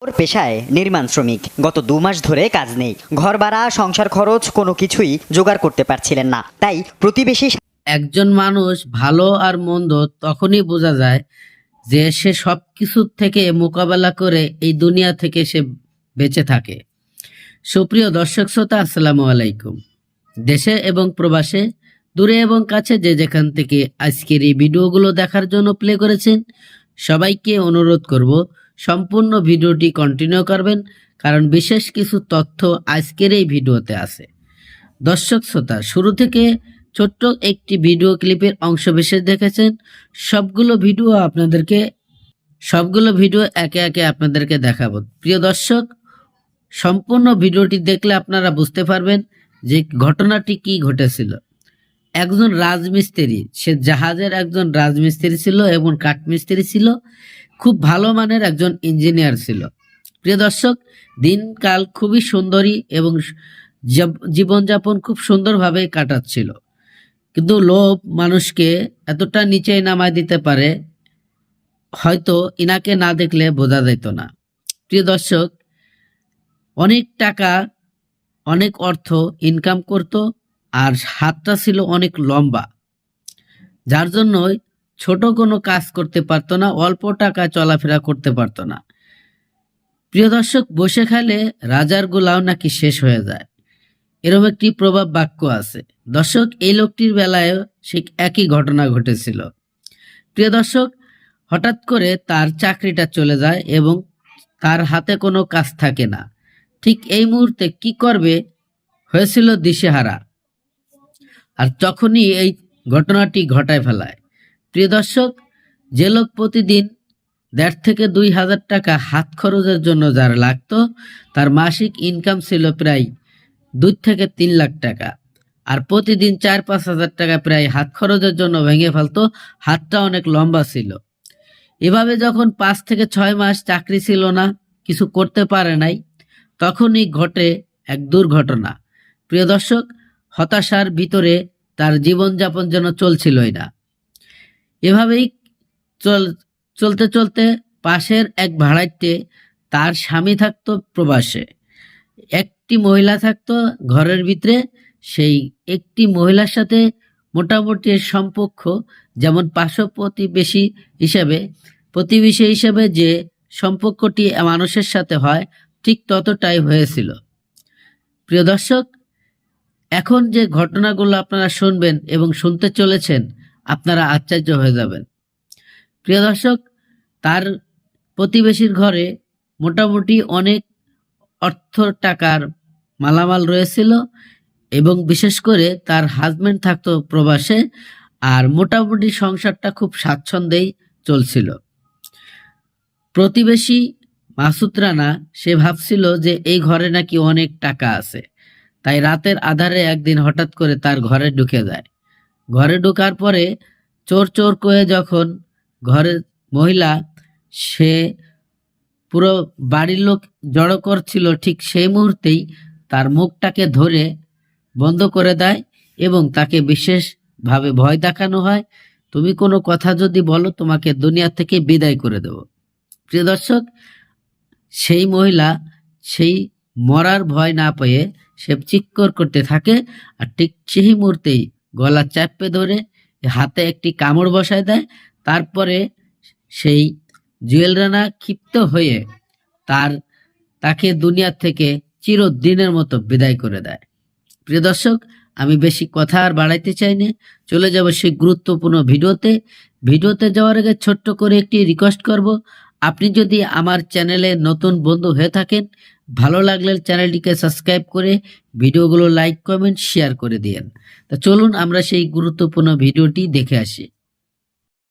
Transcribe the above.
ওর পেশায় নির্মাণ শ্রমিক। গত 2 মাস ধরে কাজ নেই, ঘর ভাড়া, সংসার খরচ কোনো কিছুই জোগাড় করতে পারছিলেন না। তাই প্রতিবেশী একজন মানুষ ভালো আর মন্দ তখনই বোঝা যায় যে সে সবকিছু থেকে মোকাবেলা করে এই দুনিয়া থেকে সে বেঁচে থাকে। সুপ্রিয় দর্শক শ্রোতা, আসসালামু আলাইকুম। দেশে এবং প্রবাসে, দূরে এবং কাছে যে যেখান থেকে আজকের এই ভিডিওগুলো দেখার জন্য প্লে করেছেন, সবাইকে অনুরোধ করব সম্পূর্ণ ভিডিওটি কন্টিনিউ করবেন, কারণ বিশেষ কিছু তথ্য আজকের এই ভিডিওতে আছে। দর্শক শ্রোতা, শুরু থেকে ছোট্ট একটি ভিডিও ক্লিপের অংশ বিশেষ দেখেছেন। সবগুলো ভিডিও একে একে আপনাদেরকে দেখাবো। প্রিয় দর্শক, সম্পূর্ণ ভিডিওটি দেখলে আপনারা বুঝতে পারবেন যে ঘটনাটি কি ঘটেছিল। একজন রাজমিস্ত্রি, সে জাহাজের একজন রাজমিস্ত্রি ছিল এবং কাঠমিস্ত্রি ছিল, খুব ভালো মানের একজন ইঞ্জিনিয়ার ছিল। প্রিয় দর্শক, দিনকাল খুবই সুন্দরী এবং জীবনযাপন খুব সুন্দরভাবে কাটাচ্ছিল। কিন্তু লোভ মানুষকে এতটা নিচে নামায় দিতে পারে, হয়তো ইনাকে না দেখলে বোঝা যেত না। প্রিয় দর্শক, অনেক টাকা, অনেক অর্থ ইনকাম করত, আর হাতটা ছিল অনেক লম্বা, যার জন্য ছোট কোনো কাজ করতে পারতো না, অল্প টাকা চলাফেরা করতে পারতো না। প্রিয় দর্শক, বসে খাইলে রাজার গোলাও নাকি শেষ হয়ে যায়, এরকম একটি প্রবাদ বাক্য আছে। দর্শক, এই লোকটির বেলায় সে একই ঘটনা ঘটেছিল। প্রিয় দর্শক, হঠাৎ করে তার চাকরিটা চলে যায় এবং তার হাতে কোনো কাজ থাকে না। ঠিক এই মুহূর্তে কি করবে হয়েছিল দিশেহারা, আর তখনই এই ঘটনাটি ঘটায় ফেলায়। প্রিয় দর্শক, যে লোক প্রতিদিন 1.5 থেকে 2 হাজার টাকা হাত খরচের জন্য যার লাগতো, তার মাসিক ইনকাম ছিল প্রায় 2 থেকে 3 লাখ টাকা, আর প্রতিদিন 4-5 হাজার টাকা প্রায় হাত খরচের জন্য ভেঙে ফেলতো। হাতটা অনেক লম্বা ছিল। এভাবে যখন 5 থেকে 6 মাস চাকরি ছিল না, কিছু করতে পারে নাই, তখনই ঘটে এক দুর্ঘটনা। প্রিয় দর্শক, হতাশার ভিতরে তার জীবনযাপন যেন চলছিলই না। এভাবেই চলতে চলতে পাশের এক ভাড়াইতে তার স্বামী থাকতো প্রবাসে, একটি মহিলা থাকতো ঘরের ভিতরে। সেই একটি মহিলার সাথে মোটামুটি সম্পর্ক, যেমন পার্শ্ব প্রতিবেশী হিসেবে যে সম্পর্কটি মানুষের সাথে হয়, ঠিক ততটাই হয়েছিল। প্রিয় দর্শক, এখন যে ঘটনাগুলো আপনারা শুনবেন এবং শুনতে চলেছেন, আপনারা আশ্চর্য হয়ে যাবেন। প্রিয় দর্শক, তার প্রতিবেশীর ঘরে মোটামুটি অনেক অর্থ টাকার মালামাল রয়েছিল এবং বিশেষ করে তার হাজবেন্ড থাকতো প্রবাসে, আর মোটামুটি সংসারটা খুব স্বাচ্ছন্দ্যেই চলছিল। প্রতিবেশী মাসুদ রানা, সে ভাবছিল যে এই ঘরে নাকি অনেক টাকা আছে, তাই রাতের আধারে একদিন হঠাৎ করে তার ঘরে ঢুকে যায়। ঘরে ঢোকার পরে চোর চোর করে যখন ঘরের মহিলা, সে পুরো বাড়ির লোক জড়ো করছিল, ঠিক সেই মুহূর্তেই তার মুখটাকে ধরে বন্ধ করে দেয় এবং তাকে বিশেষভাবে ভয় দেখানো হয়, তুমি কোনো কথা যদি বলো তোমাকে দুনিয়া থেকে বিদায় করে দেব। প্রিয় দর্শক, সেই মহিলা সেই মরার ভয় না পেয়ে সে চিৎকার করতে থাকে, আর ঠিক সেই মুহূর্তেই গলা চাপে ধরে হাতে একটি কামড় বসায় দেয়। তারপরে সেই জুয়েল রানা ক্ষিপ্ত হয়ে তাকে দুনিয়া থেকে চিরদিনের মতো বিদায় করে দেয়। প্রিয় দর্শক, আমি বেশি কথা আর বাড়াইতে চাই না, চলে যাব সেই গুরুত্বপূর্ণ ভিডিওতে যাওয়ার আগে ছোট্ট করে একটি রিকোয়েস্ট করব। আপনি যদি আমার চ্যানেলে নতুন বন্ধু হয়ে থাকেন, ভালো লাগলে চ্যানেলটিকে সাবস্ক্রাইব করে ভিডিওগুলো লাইক, কমেন্ট, শেয়ার করে দিয়েন। তা চলুন আমরা সেই গুরুত্বপূর্ণ ভিডিওটি দেখে আসি।